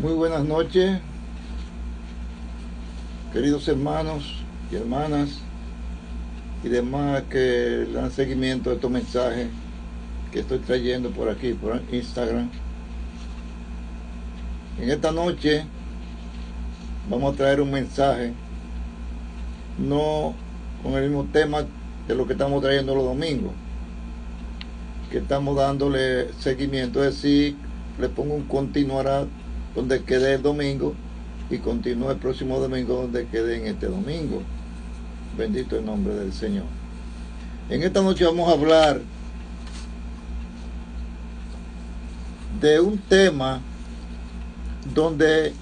Muy buenas noches, queridos hermanos y hermanas y demás que le dan seguimiento a estos mensajes que estoy trayendo por aquí, por Instagram. En esta noche vamos a traer un mensaje, no con el mismo tema de lo que estamos trayendo los domingos, que estamos dándole seguimiento, es decir, le pongo un continuará donde quede el domingo y continúa el próximo domingo donde quede en este domingo. Bendito el nombre del Señor. En esta noche vamos a hablar de un tema donde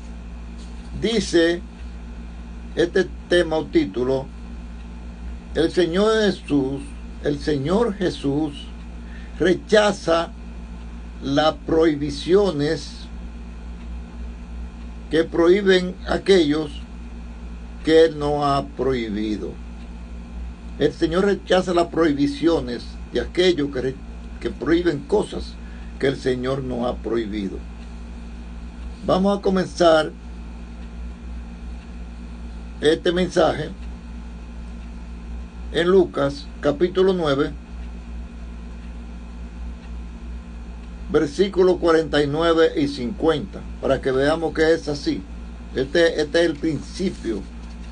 dice este tema o título: el Señor Jesús rechaza las prohibiciones que prohíben aquellos que Él no ha prohibido. El Señor rechaza las prohibiciones de aquellos que prohíben cosas que el Señor no ha prohibido. Vamos a comenzar este mensaje en Lucas capítulo 9, versículos 49 y 50, para que veamos que es así. Este es el principio,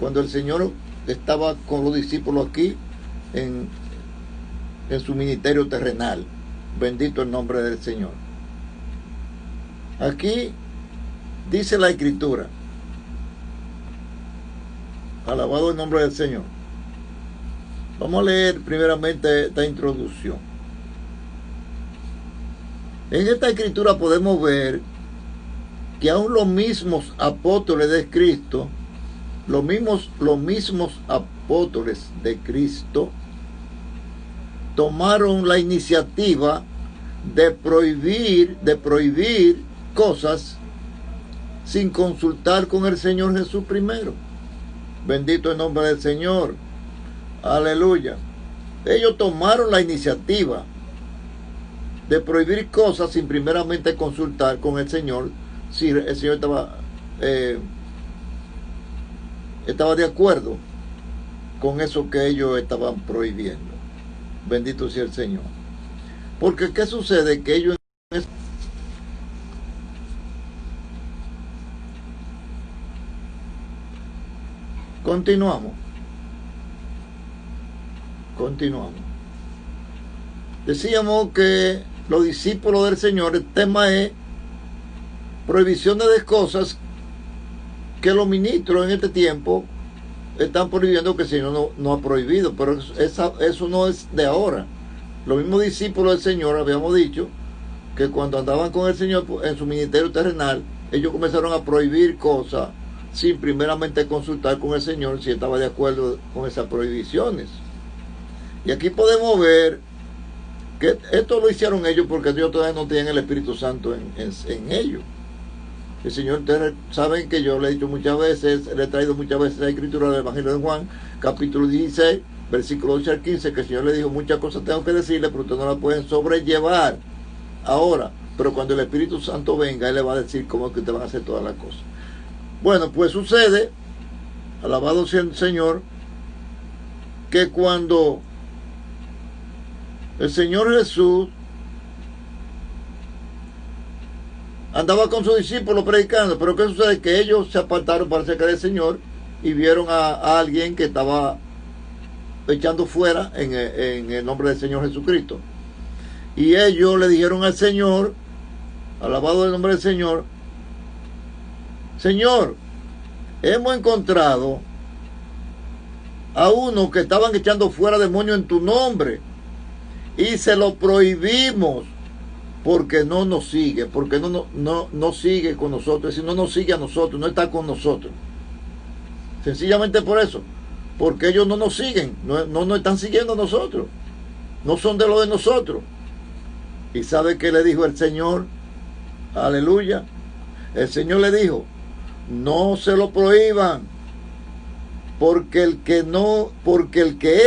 cuando el Señor estaba con los discípulos aquí en su ministerio terrenal. Bendito el nombre del Señor. Aquí dice la Escritura, alabado el nombre del Señor. Vamos a leer primeramente esta introducción. En esta escritura podemos ver que aún los mismos apóstoles de Cristo, los mismos apóstoles de Cristo, tomaron la iniciativa de prohibir cosas sin consultar con el Señor Jesús primero. Bendito el nombre del Señor. Aleluya. Ellos tomaron la iniciativa de prohibir cosas sin primeramente consultar con el Señor si el Señor estaba de acuerdo con eso que ellos estaban prohibiendo. Bendito sea el Señor. Porque ¿qué sucede? Que ellos continuamos. Decíamos que los discípulos del Señor, el tema es prohibiciones de cosas que los ministros en este tiempo están prohibiendo que el Señor no ha prohibido, pero eso no es de ahora. Los mismos discípulos del Señor habíamos dicho que cuando andaban con el Señor en su ministerio terrenal, ellos comenzaron a prohibir cosas sin primeramente consultar con el Señor si estaba de acuerdo con esas prohibiciones. Y aquí podemos ver que esto lo hicieron ellos porque Dios todavía no tiene el Espíritu Santo en ellos. El Señor, ustedes saben que yo le he dicho muchas veces, le he traído muchas veces la escritura del Evangelio de Juan, capítulo 16, versículo 8 al 15, que el Señor le dijo: muchas cosas tengo que decirle, pero ustedes no las pueden sobrellevar ahora, pero cuando el Espíritu Santo venga, Él le va a decir cómo es que te van a hacer todas las cosas. Bueno, pues sucede, alabado sea el Señor, que cuando el Señor Jesús andaba con sus discípulos predicando, pero ¿qué sucede? Que ellos se apartaron para cerca del Señor y vieron a alguien que estaba echando fuera en el nombre del Señor Jesucristo. Y ellos le dijeron al Señor, alabado el nombre del Señor: Señor, hemos encontrado a uno que estaban echando fuera demonios en tu nombre y se lo prohibimos porque no nos sigue, porque no sigue con nosotros, es decir, no nos sigue a nosotros, no está con nosotros. Sencillamente por eso, porque ellos no nos siguen, no nos están siguiendo a nosotros, no son de lo de nosotros. ¿Y sabe qué le dijo el Señor? Aleluya. El Señor le dijo: no se lo prohíban, porque el que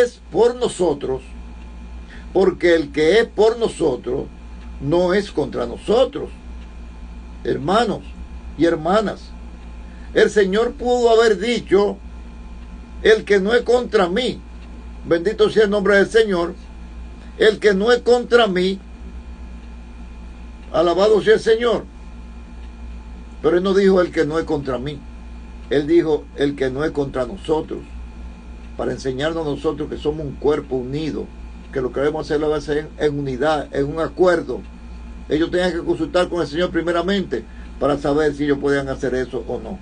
es por nosotros, porque el que es por nosotros no es contra nosotros. Hermanos, y hermanas. El Señor pudo haber dicho: el que no es contra mí, bendito sea el nombre del Señor, el que no es contra mí, alabado sea el Señor. Pero Él no dijo el que no es contra mí, Él dijo el que no es contra nosotros, para enseñarnos a nosotros que somos un cuerpo unido, que lo que debemos hacer lo debemos hacer en unidad, en un acuerdo. Ellos tenían que consultar con el Señor primeramente para saber si ellos podían hacer eso o no.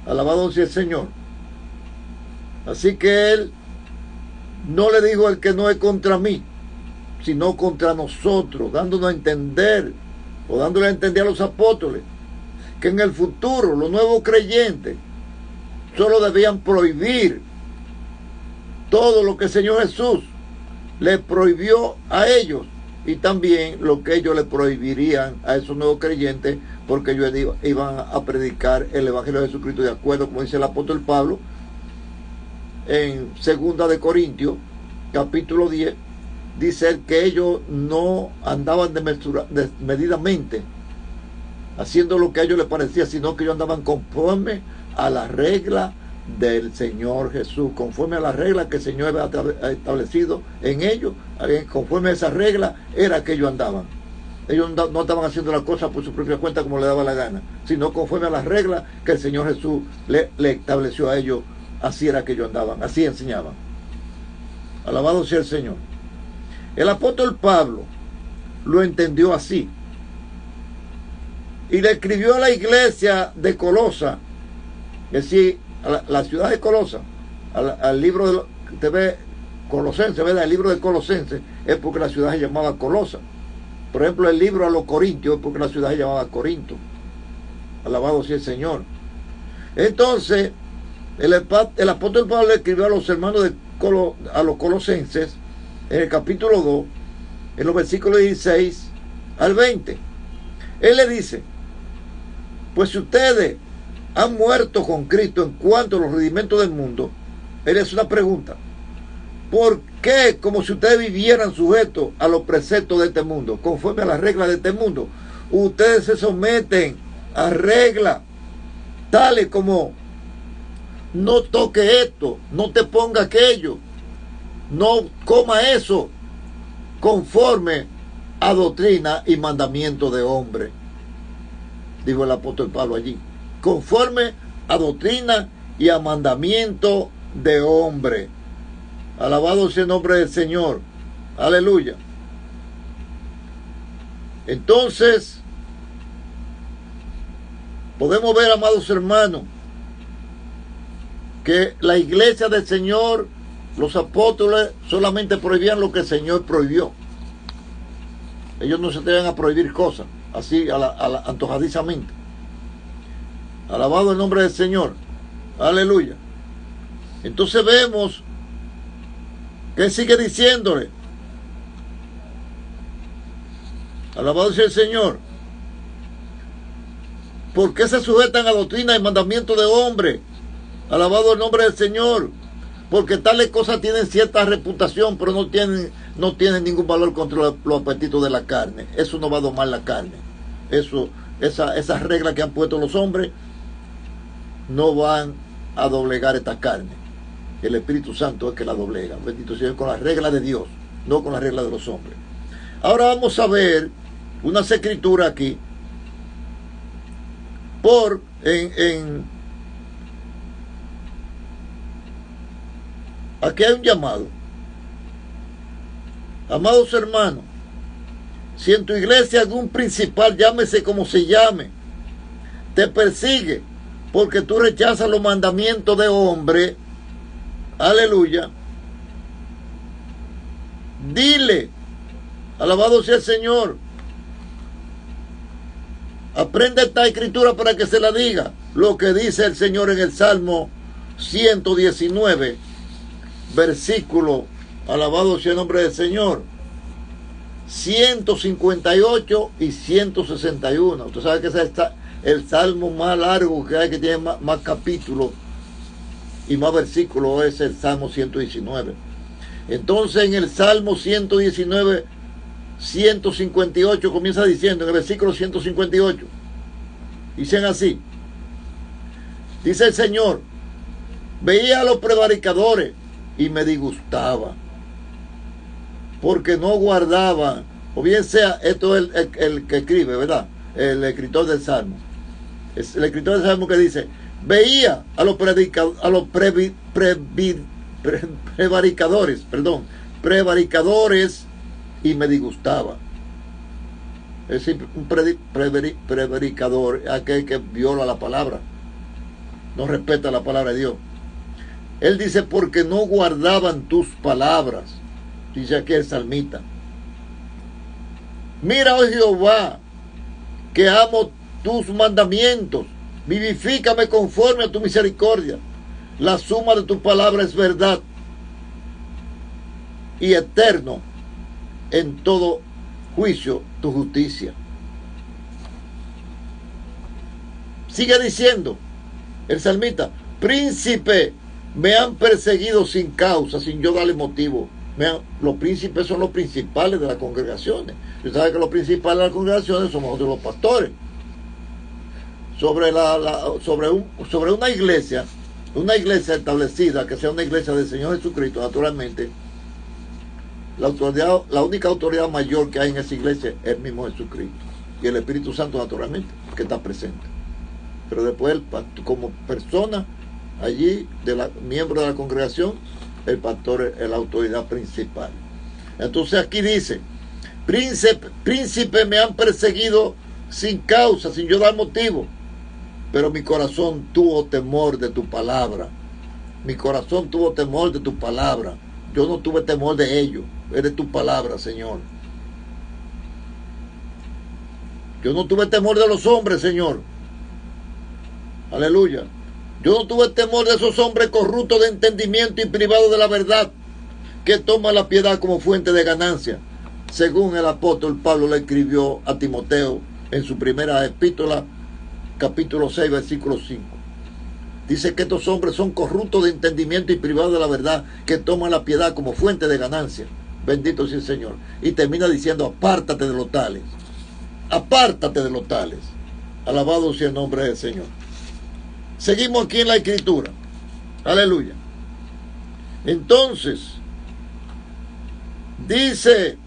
Alabado sea el Señor. Así que Él no le dijo el que no es contra mí, sino contra nosotros, dándonos a entender, o dándole a entender a los apóstoles, que en el futuro los nuevos creyentes solo debían prohibir todo lo que el Señor Jesús les prohibió a ellos, y también lo que ellos le prohibirían a esos nuevos creyentes, porque ellos iban a predicar el Evangelio de Jesucristo de acuerdo, como dice el apóstol Pablo en 2 de Corintios capítulo 10, dice que ellos no andaban desmedidamente haciendo lo que a ellos les parecía, sino que ellos andaban conforme a la regla del Señor Jesús, conforme a la regla que el Señor había establecido en ellos. Conforme a esa regla era que ellos andaban. Ellos no estaban haciendo la cosa por su propia cuenta como le daba la gana, sino conforme a las reglas que el Señor Jesús le estableció a ellos. Así era que ellos andaban, así enseñaban. Alabado sea el Señor. El apóstol Pablo lo entendió así y le escribió a la iglesia de Colosa, es decir, a la ciudad de Colosa, al libro de Colosense, ¿verdad? El libro de Colosense es porque la ciudad se llamaba Colosa. Por ejemplo, el libro a los Corintios es porque la ciudad se llamaba Corinto. Alabado sea el Señor. Entonces, el apóstol Pablo le escribió a los hermanos a los colosenses en el capítulo 2, en los versículos 16 al 20. Él le dice: pues si ustedes han muerto con Cristo en cuanto a los rudimentos del mundo, él hace una pregunta: ¿por qué, como si ustedes vivieran sujetos a los preceptos de este mundo, conforme a las reglas de este mundo, ustedes se someten a reglas tales como no toque esto, no te ponga aquello, no coma eso, conforme a doctrina y mandamiento de hombre? Dijo el apóstol Pablo allí: conforme a doctrina y a mandamiento de hombre. Alabado sea el nombre del Señor. Aleluya. Entonces, podemos ver, amados hermanos, que la iglesia del Señor, los apóstoles, solamente prohibían lo que el Señor prohibió. Ellos no se atreven a prohibir cosas así antojadizamente. Alabado el nombre del Señor. Aleluya. Entonces vemos que Él sigue diciéndole: alabado sea el Señor. ¿Por qué se sujetan a doctrina y mandamiento de hombre? Alabado el nombre del Señor. Porque tales cosas tienen cierta reputación, pero no tienen ningún valor contra los apetitos de la carne. Eso no va a domar la carne. Esas reglas que han puesto los hombres no van a doblegar esta carne. El Espíritu Santo es que la doblega. Bendito sea, con las reglas de Dios, no con las reglas de los hombres. Ahora vamos a ver unas escrituras aquí. Aquí hay un llamado. Amados hermanos, si en tu iglesia algún principal, llámese como se llame, te persigue porque tú rechazas los mandamientos de hombre, aleluya, dile: alabado sea el Señor, aprende esta escritura para que se la diga, lo que dice el Señor en el Salmo 119, versículo, alabado sea el nombre del Señor, 158 y 161. Usted sabe que ese es el salmo más largo que hay, que tiene más capítulos y más versículos, es el Salmo 119. Entonces en el Salmo 119, 158 comienza diciendo, en el versículo 158, Dicen así. Dice el Señor, veía a los prevaricadores y me disgustaba, porque no guardaban, o bien sea, esto es el que escribe, ¿verdad? El escritor del Salmo. Es el escritor del Salmo que dice, veía a los prevaricadores y me disgustaba. Es decir, un prevaricador, aquel que viola la palabra, no respeta la palabra de Dios. Él dice, porque no guardaban tus palabras, dice aquí el salmista. Mira, oh Jehová, que amo tus mandamientos, vivifícame conforme a tu misericordia. La suma de tu palabra es verdad y eterno en todo juicio tu justicia. Sigue diciendo el salmista, príncipe, me han perseguido sin causa, sin yo darle motivo. Los príncipes son los principales de las congregaciones. Usted sabe que los principales de las congregaciones somos de los pastores. Sobre una iglesia establecida, que sea una iglesia del Señor Jesucristo, naturalmente, la única autoridad mayor que hay en esa iglesia es el mismo Jesucristo. Y el Espíritu Santo, naturalmente, que está presente. Pero después, como persona, allí, miembro de la congregación, el pastor es la autoridad principal. Entonces aquí dice, príncipe me han perseguido sin causa, sin yo dar motivo, pero mi corazón tuvo temor de tu palabra. Mi corazón tuvo temor de tu palabra. Yo no tuve temor de ellos, es de tu palabra, Señor. Yo no tuve temor de los hombres, Señor. Aleluya. Yo no tuve temor de esos hombres corruptos de entendimiento y privados de la verdad, que toman la piedad como fuente de ganancia, según el apóstol Pablo le escribió a Timoteo en su primera epístola, capítulo 6, versículo 5. Dice que estos hombres son corruptos de entendimiento y privados de la verdad, que toman la piedad como fuente de ganancia. Bendito sea el Señor. Y termina diciendo, apártate de los tales. Apártate de los tales. Alabado sea el nombre del Señor. Seguimos aquí en la Escritura. Aleluya. Entonces, dice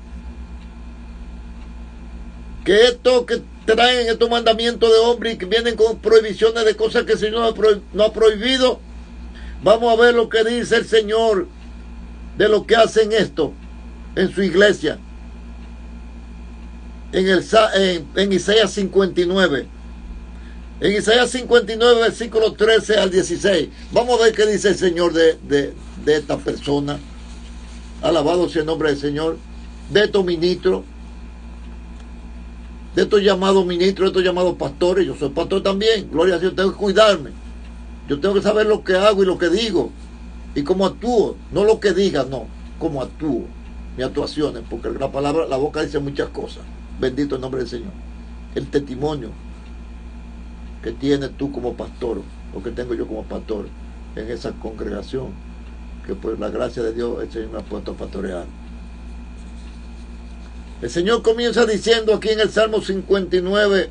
que esto que traen estos mandamientos de hombre y que vienen con prohibiciones de cosas que el Señor no ha prohibido, vamos a ver lo que dice el Señor de lo que hacen esto en su iglesia. En Isaías 59. En Isaías 59, versículos 13 al 16. Vamos a ver qué dice el Señor de esta persona. Alabado sea el nombre del Señor. De estos ministros. De estos llamados ministros, de estos llamados pastores. Yo soy pastor también. Gloria a Dios. Tengo que cuidarme. Yo tengo que saber lo que hago y lo que digo. Y cómo actúo. No lo que diga, no. Cómo actúo. Mis actuaciones. Porque la boca dice muchas cosas. Bendito el nombre del Señor. El testimonio que tienes tú como pastor, o que tengo yo como pastor en esa congregación, que por la gracia de Dios el Señor me ha puesto a pastorear. El Señor comienza diciendo aquí en el Salmo 59,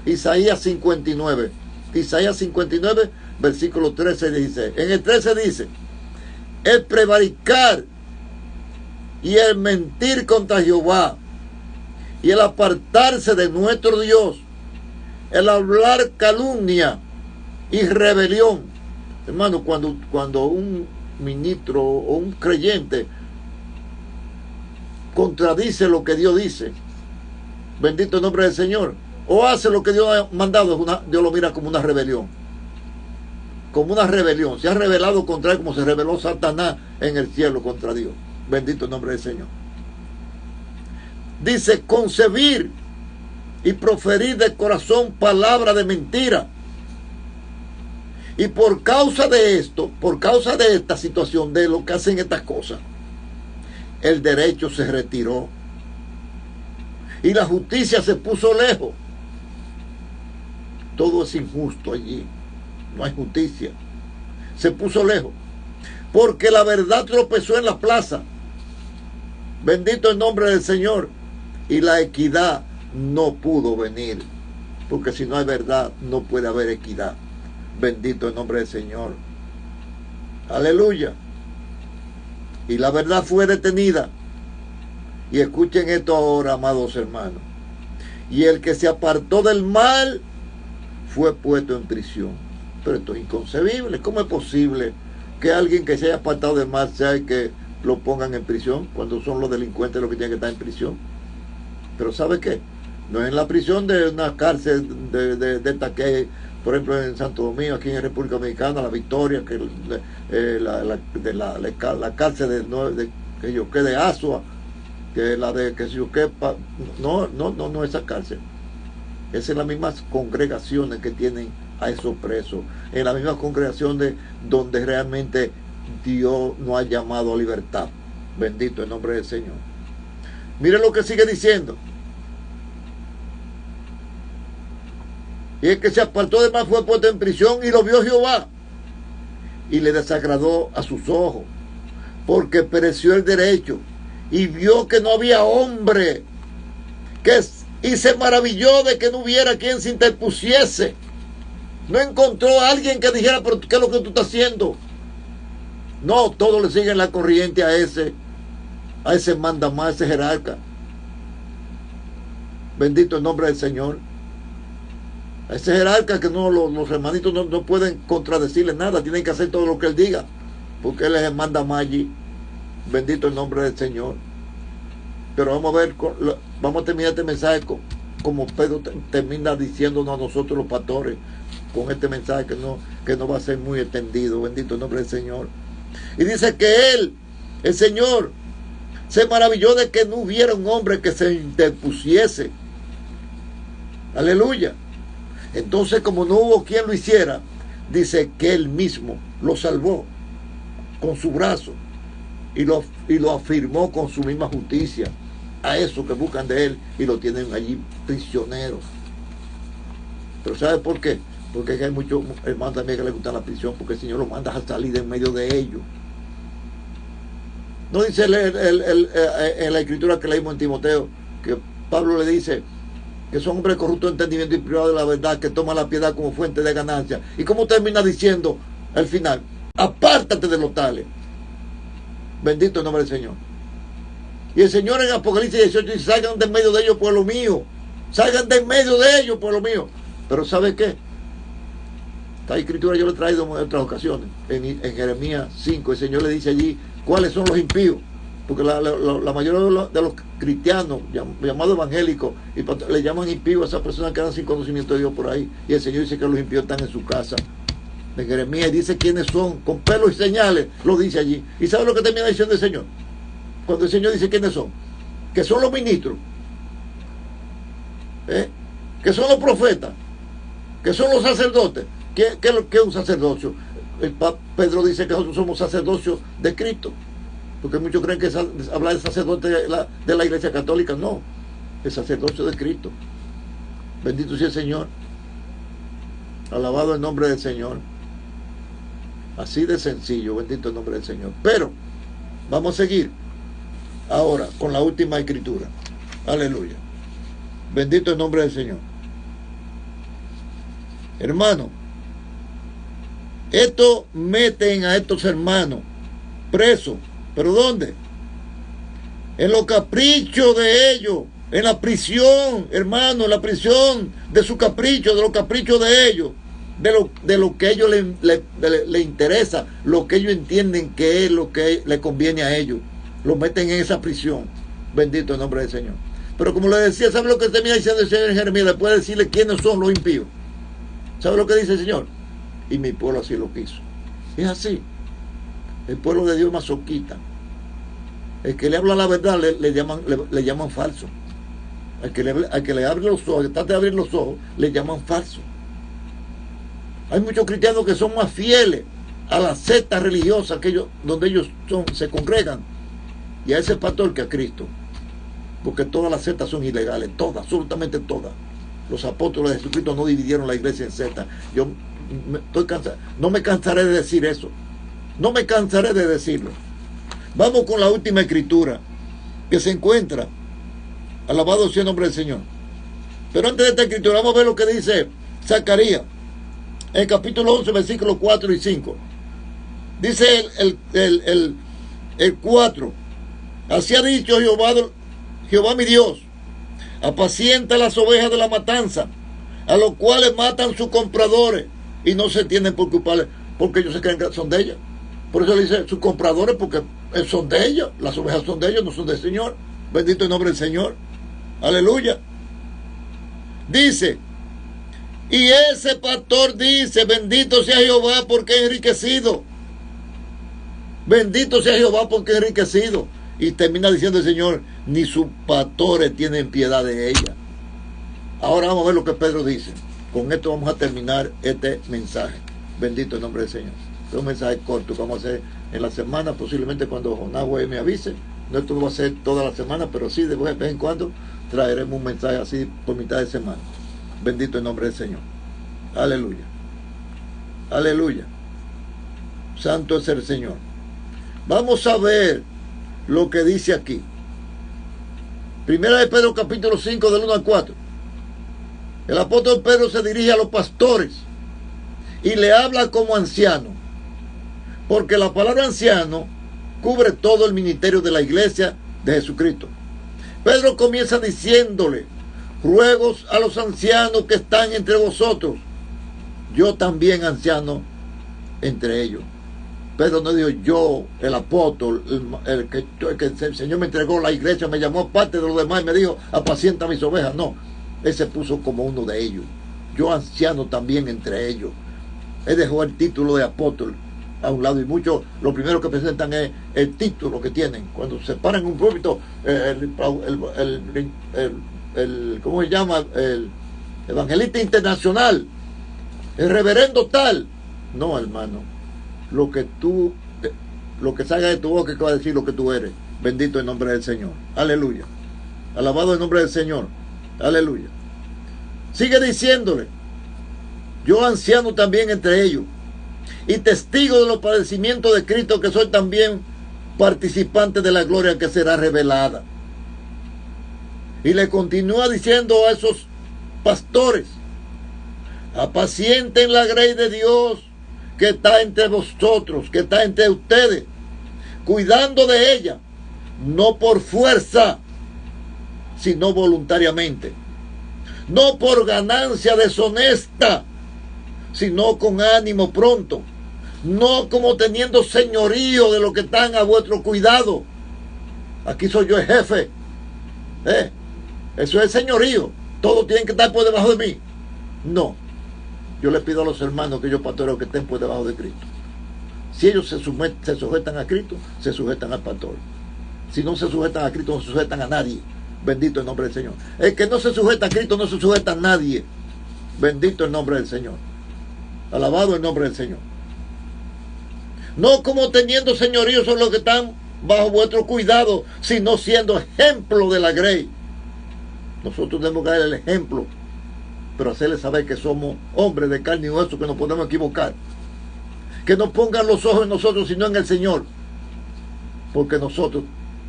Isaías 59. Isaías 59, versículo 13 dice, en el 13 dice, el prevaricar y el mentir contra Jehová y el apartarse de nuestro Dios, el hablar calumnia y rebelión. Hermano, cuando un ministro o un creyente contradice lo que Dios dice, bendito el nombre del Señor, o hace lo que Dios ha mandado, Dios lo mira como una rebelión. Como una rebelión. Se ha rebelado contra él como se rebeló Satanás en el cielo contra Dios. Bendito el nombre del Señor. Dice, concebir y proferir de corazón palabra de mentira. Y por causa de esto, por causa de esta situación, de lo que hacen estas cosas, el derecho se retiró y la justicia se puso lejos. Todo es injusto allí, no hay justicia, se puso lejos, porque la verdad tropezó en la plaza. Bendito el nombre del Señor. Y la equidad no pudo venir. porque si no hay verdad, no puede haber equidad. Bendito el nombre del Señor. Aleluya. Y la verdad fue detenida. Y escuchen esto ahora, amados hermanos. Y el que se apartó del mal fue puesto en prisión. Pero esto es inconcebible. ¿Cómo es posible que alguien que se haya apartado del mal sea el que lo pongan en prisión, cuando son los delincuentes los que tienen que estar en prisión? Pero ¿sabe qué? No es en la prisión de una cárcel de esta que, por ejemplo, en Santo Domingo, aquí en República Dominicana, La Victoria, que la cárcel de Asua, que la de que yo que no esa cárcel. Es en las mismas congregaciones que tienen a esos presos, en las mismas congregaciones donde realmente Dios no ha llamado a libertad. Bendito el nombre del Señor. Mire lo que sigue diciendo. Y el que se apartó de mal fue puesto en prisión, y lo vio Jehová, y le desagradó a sus ojos, porque pereció el derecho, y vio que no había hombre, y se maravilló de que no hubiera quien se interpusiese. No encontró a alguien que dijera, pero ¿qué es lo que tú estás haciendo? No, todos le siguen la corriente a ese mandamás, a ese jerarca. Bendito el nombre del Señor. A ese jerarca que los hermanitos no pueden contradecirle nada, tienen que hacer todo lo que él diga, porque él es el mandamás allí. Bendito el nombre del Señor. Pero vamos a ver, vamos a terminar este mensaje como Pedro termina diciéndonos a nosotros los pastores, con este mensaje que no va a ser muy extendido. Bendito el nombre del Señor. Y dice que él, el Señor, se maravilló de que no hubiera un hombre que se interpusiese. Aleluya. Entonces, como no hubo quien lo hiciera, dice que él mismo lo salvó con su brazo y lo afirmó con su misma justicia a esos que buscan de él y lo tienen allí prisioneros. Pero ¿sabe por qué? Porque hay muchos hermanos también que les gusta la prisión, porque el Señor los manda a salir en medio de ellos. No dice en la escritura que leímos en Timoteo, que Pablo le dice que son hombres corruptos de entendimiento y privados de la verdad, que toman la piedad como fuente de ganancia. ¿Y cómo termina diciendo al final? Apártate de los tales. Bendito el nombre del Señor. Y el Señor en Apocalipsis 18 dice, salgan de en medio de ellos, pueblo mío. Salgan de en medio de ellos, pueblo mío. Pero ¿sabe qué? Esta escritura yo lo he traído en otras ocasiones. En Jeremías 5, el Señor le dice allí cuáles son los impíos. Porque la mayoría de los cristianos, llamados evangélicos, le llaman impíos a esas personas que andan sin conocimiento de Dios por ahí. Y el Señor dice que los impíos están en su casa. De Jeremías dice quiénes son, con pelos y señales, lo dice allí. ¿Y sabe lo que termina diciendo el Señor? Cuando el Señor dice quiénes son, que son los ministros, que son los profetas, que son los sacerdotes. ¿Qué es un sacerdocio? Pedro dice que nosotros somos sacerdocios de Cristo, porque muchos creen que hablar de sacerdote de la Iglesia Católica. No, el sacerdocio de Cristo. Bendito sea el Señor. Alabado el nombre del Señor. Así de sencillo, bendito el nombre del Señor. Pero vamos a seguir ahora con la última escritura. Aleluya. Bendito el nombre del Señor. Hermano, esto meten a estos hermanos presos. ¿Pero dónde? En los caprichos de ellos, en la prisión, hermano, en la prisión de su capricho, de los caprichos de ellos, de lo que a ellos les interesa, lo que ellos entienden que es lo que le conviene a ellos. Los meten en esa prisión. Bendito el nombre del Señor. Pero como le decía, ¿sabe lo que termina diciendo el Señor en Jeremías? Después de decirle quiénes son los impíos. ¿Sabe lo que dice el Señor? Y mi pueblo así lo quiso. Es así. El pueblo de Dios masoquista. El que le habla la verdad le llaman falso. Al que le abre los ojos, que trata de abrir los ojos, le llaman falso. Hay muchos cristianos que son más fieles a la secta religiosa donde ellos se congregan, y a ese pastor que a Cristo. Porque todas las sectas son ilegales, todas, absolutamente todas. Los apóstoles de Jesucristo no dividieron la iglesia en sectas. Yo estoy cansado, no me cansaré de decir eso. No me cansaré de decirlo. Vamos con la última escritura que se encuentra, alabado sea el nombre del Señor, Pero antes de esta escritura, vamos a ver lo que dice Zacarías, en el capítulo 11, versículos 4 y 5. Dice el 4: así ha dicho Jehová mi Dios, apacienta las ovejas de la matanza, a los cuales matan sus compradores, y no se tienen por culpables, porque ellos se creen que son de ellas. Por eso le dice sus compradores, porque son de ellos, las ovejas son de ellos, no son del Señor. Bendito el nombre del Señor. Aleluya. Dice, y ese pastor dice, bendito sea Jehová porque es enriquecido. Bendito sea Jehová porque es enriquecido. Y termina diciendo el Señor, ni sus pastores tienen piedad de ella. Ahora vamos a ver lo que Pedro dice. Con esto vamos a terminar este mensaje. Bendito el nombre del Señor. Es un mensaje corto que vamos a hacer en la semana, posiblemente cuando Jonás me avise. No esto no va a ser toda la semana, pero sí de vez en cuando traeremos un mensaje así por mitad de semana. Bendito el nombre del Señor. Aleluya. Aleluya. Santo es el Señor. Vamos a ver lo que dice aquí. Primera de Pedro capítulo 5 del 1 al 4. El apóstol Pedro se dirige a los pastores y le habla como anciano, porque la palabra anciano cubre todo el ministerio de la iglesia de Jesucristo. Pedro comienza diciéndole, ruegos a los ancianos que están entre vosotros, yo también anciano entre ellos. Pedro no dijo yo, el apóstol, el que el Señor me entregó la iglesia, me llamó parte de los demás y me dijo, apacienta mis ovejas. No, él se puso como uno de ellos. Yo anciano también entre ellos. Él dejó el título de apóstol a un lado, y muchos lo primero que presentan es el título que tienen. Cuando se paran en un púlpito, ¿cómo se llama? El evangelista internacional, el reverendo tal. No, hermano, lo que salga de tu boca que va a decir lo que tú eres. Bendito el nombre del Señor. Aleluya. Alabado el nombre del Señor. Aleluya. Sigue diciéndole, yo anciano también entre ellos, y testigo de los padecimientos de Cristo, que soy también participante de la gloria que será revelada. Y le continúa diciendo a esos pastores, apacienten la grey de Dios que está entre vosotros, que está entre ustedes, cuidando de ella, no por fuerza, sino voluntariamente, no por ganancia deshonesta, sino con ánimo pronto, no como teniendo señorío de lo que están a vuestro cuidado. Aquí soy yo el jefe, eso es señorío, todos tienen que estar por debajo de mí. No, yo les pido a los hermanos que ellos pastoreos que estén por debajo de Cristo. Si ellos se sujetan a Cristo, se sujetan al pastor. Si no se sujetan a Cristo, no se sujetan a nadie. Bendito el nombre del Señor. El que no se sujeta a Cristo no se sujeta a nadie. Bendito el nombre del Señor. Alabado el nombre del Señor. No como teniendo señorío sobre los que están bajo vuestro cuidado, sino siendo ejemplo de la grey. Nosotros tenemos que dar el ejemplo, pero hacerles saber que somos hombres de carne y hueso, que nos podemos equivocar. Que no pongan los ojos en nosotros, sino en el Señor. Porque nosotros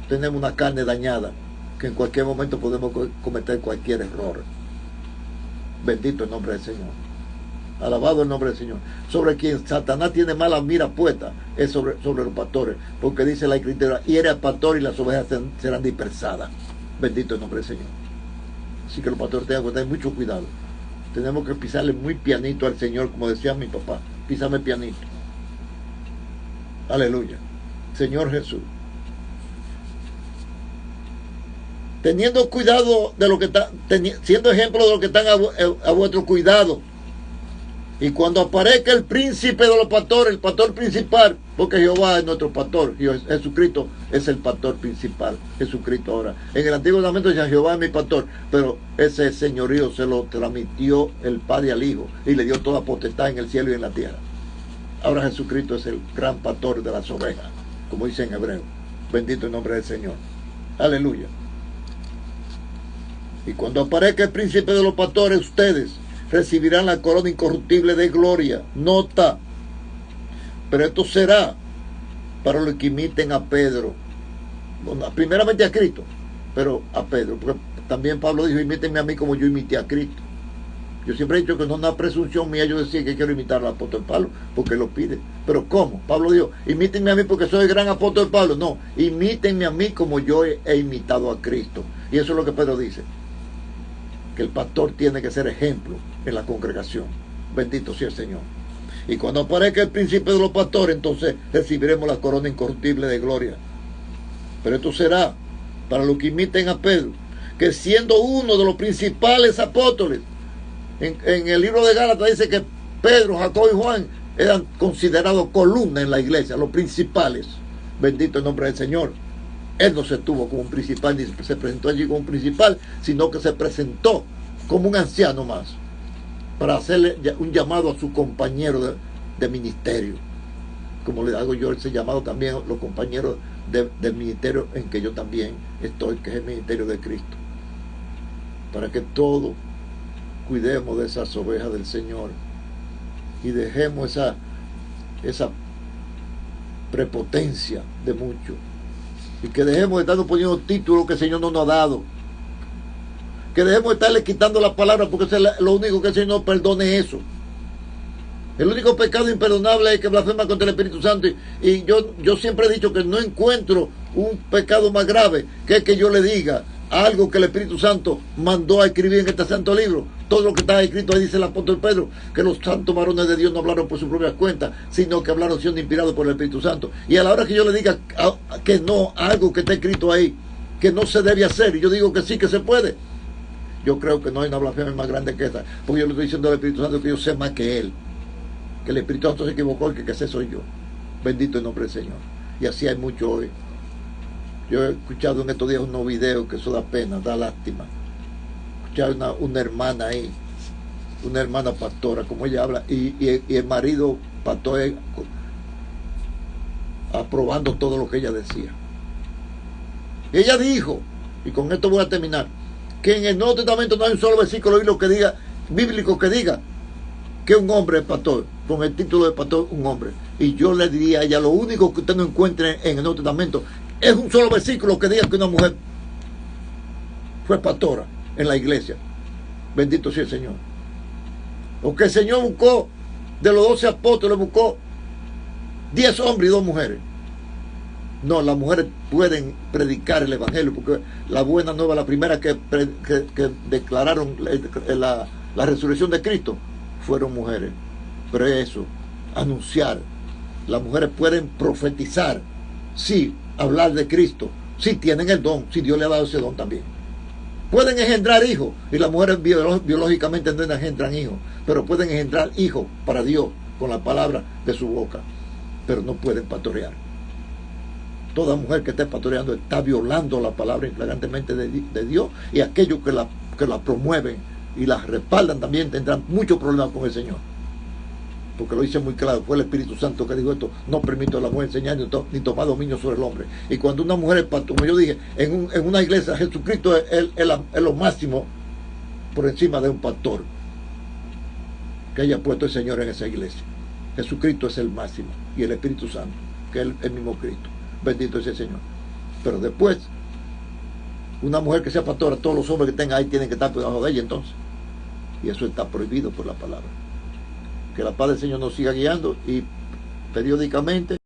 tenemos una carne dañada, que en cualquier momento podemos cometer cualquier error. Bendito el nombre del Señor. Alabado el nombre del Señor. Sobre quien Satanás tiene mala mira puesta es sobre los pastores, porque dice la Escritura, hiere al pastor y las ovejas serán dispersadas. Bendito el nombre del Señor. Así que los pastores tengan que tener mucho cuidado. Tenemos que pisarle muy pianito al Señor, como decía mi papá, písame pianito. Aleluya. Señor Jesús. Teniendo cuidado de lo que está, siendo ejemplo de lo que están a vuestro cuidado. Y cuando aparezca el príncipe de los pastores, el pastor principal, porque Jehová es nuestro pastor, Jesucristo es el pastor principal, Jesucristo ahora. En el Antiguo Testamento decía, Jehová es mi pastor, pero ese señorío se lo transmitió el Padre al Hijo y le dio toda potestad en el cielo y en la tierra. Ahora Jesucristo es el gran pastor de las ovejas, como dice en hebreo. Bendito el nombre del Señor. Aleluya. Y cuando aparezca el príncipe de los pastores, ustedes recibirán la corona incorruptible de gloria. Nota, pero esto será para los que imiten a Pedro, primeramente a Cristo, pero a Pedro, porque también Pablo dijo, imítenme a mí como yo imité a Cristo. Yo siempre he dicho que no es una presunción mía yo decir que quiero imitar al apóstol Pablo, porque él lo pide. Pero ¿cómo? Pablo dijo, imítenme a mí porque soy el gran apóstol Pablo. No, imítenme a mí como yo he imitado a Cristo. Y eso es lo que Pedro dice, que el pastor tiene que ser ejemplo en la congregación. Bendito sea el Señor. Y cuando aparezca el príncipe de los pastores, entonces recibiremos la corona incorruptible de gloria. Pero esto será para los que imiten a Pedro, que siendo uno de los principales apóstoles, en el libro de Gálatas dice que Pedro, Jacobo y Juan eran considerados columnas en la iglesia, los principales. Bendito el nombre del Señor. Él no se tuvo como un principal, ni se presentó allí como un principal, sino que se presentó como un anciano más, para hacerle un llamado a su compañero de ministerio. Como le hago yo ese llamado también a los compañeros del ministerio en que yo también estoy, que es el ministerio de Cristo. Para que todos cuidemos de esas ovejas del Señor y dejemos esa prepotencia de muchos, y que dejemos de estarnos poniendo títulos que el Señor no nos ha dado, que dejemos de estarle quitando la palabra, porque eso es lo único que el Señor perdone. Eso, el único pecado imperdonable es que blasfema contra el Espíritu Santo, y yo siempre he dicho que no encuentro un pecado más grave que el que yo le diga algo que el Espíritu Santo mandó a escribir en este santo libro. Todo lo que está escrito ahí, dice el apóstol Pedro, que los santos varones de Dios no hablaron por sus propias cuentas, sino que hablaron siendo inspirados por el Espíritu Santo. Y a la hora que yo le diga que no, algo que está escrito ahí, que no se debe hacer, y yo digo que sí, que se puede, yo creo que no hay una blasfemia más grande que esta, porque yo le estoy diciendo al Espíritu Santo que yo sé más que él, que el Espíritu Santo se equivocó, y que sé soy yo. Bendito el nombre del Señor. Y así hay mucho hoy. Yo he escuchado en estos días unos videos que eso da pena, da lástima. Escuchar una hermana ahí, una hermana pastora, como ella habla, y el marido pastor aprobando todo lo que ella decía. Ella dijo, y con esto voy a terminar, que en el Nuevo Testamento no hay un solo versículo bíblico que diga que un hombre es pastor, con el título de pastor, un hombre. Y yo le diría a ella, lo único que usted no encuentre en el Nuevo Testamento es un solo versículo que diga que una mujer fue pastora en la iglesia. Bendito sea el Señor. Porque el Señor buscó, de los 12 apóstoles, buscó 10 hombres y 2 mujeres. No, las mujeres pueden predicar el evangelio, porque la buena nueva, la primera que declararon la resurrección de Cristo, fueron mujeres. Pero eso, anunciar, las mujeres pueden profetizar, sí, hablar de Cristo, sí tienen el don, si Dios le ha dado ese don también. Pueden engendrar hijos, y las mujeres biológicamente no engendran hijos, pero pueden engendrar hijos para Dios con la palabra de su boca, pero no pueden pastorear. Toda mujer que esté pastoreando está violando la palabra inflagantemente de Dios, y aquellos que la promueven y la respaldan también tendrán muchos problemas con el Señor, porque lo dice muy claro, fue el Espíritu Santo que dijo esto: no permito a la mujer enseñar ni tomar dominio sobre el hombre. Y cuando una mujer es pastor, como yo dije, en una iglesia, Jesucristo es lo máximo por encima de un pastor que haya puesto el Señor en esa iglesia. Jesucristo es el máximo, y el Espíritu Santo, que es el mismo Cristo. Bendito es el Señor. Pero después, una mujer que sea pastora, todos los hombres que tenga ahí tienen que estar por debajo de ella entonces. Y eso está prohibido por la palabra. Que la paz del Señor nos siga guiando, y periódicamente